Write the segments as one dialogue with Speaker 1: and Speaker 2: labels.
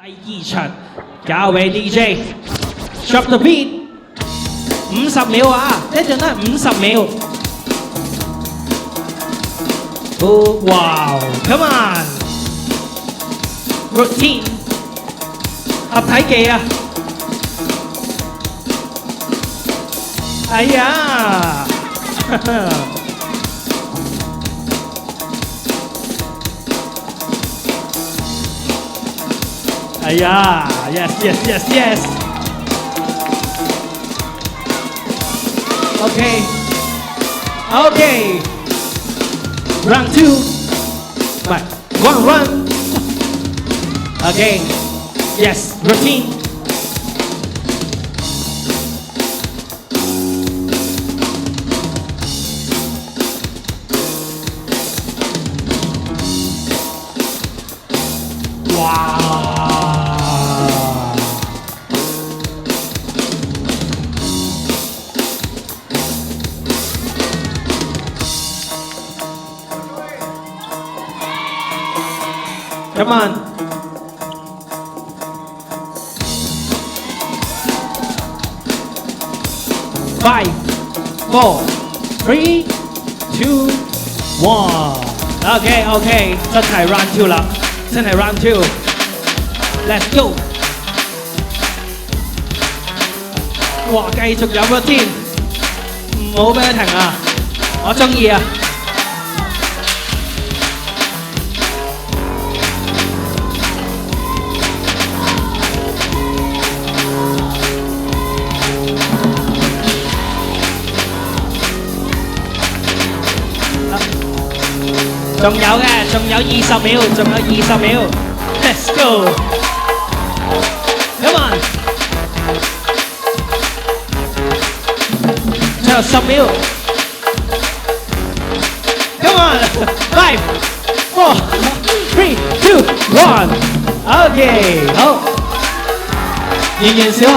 Speaker 1: 第二場交俾 DJ，drop the beat，50秒啊，一陣都係50秒。Oh wow, come on, routine，合體技啊！哎呀！哎呀 ，yes yes yes yes。Okay, okay. Round 2. Right, 1. Okay, yes, routine. Wow. Come on. Five, 4, 3, 2, 1. Okay, okay. 真係 round 2啦，真係 round 2。Let's go. 哇，繼續有個天，唔好俾佢停啊！我中意啊！仲有嘅，仲有20秒，仲有20秒。Let's go. Come on. 最後10秒。Come on. 5, 4, 3, 2, 1. OK， 好。圓圓小學。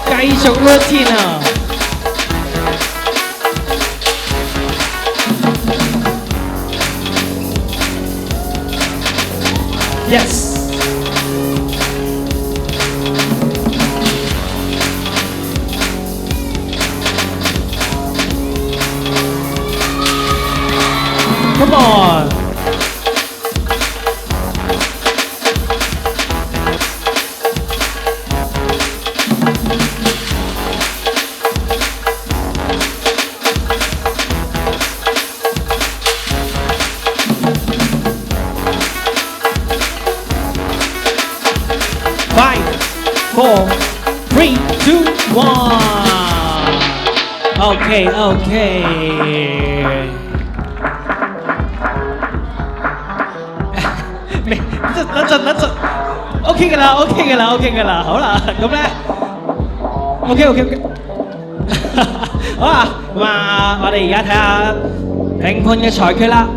Speaker 1: 繼續 routine 啊！Yes. Come on. Five, 4, 3, 2, 1. Okay, okay. 等陣 ，OK 㗎啦 ，OK 㗎啦 ，OK 㗎啦，好啦，咁咧 ，OK， 好啦，咁啊，我哋而家睇下評判嘅裁決啦，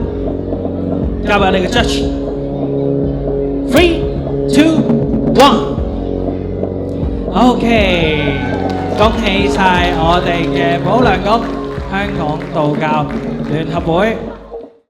Speaker 1: 交俾我哋嘅 judge。3, 2, 1。OK， 恭喜晒我哋嘅保良局香港道教聯合會。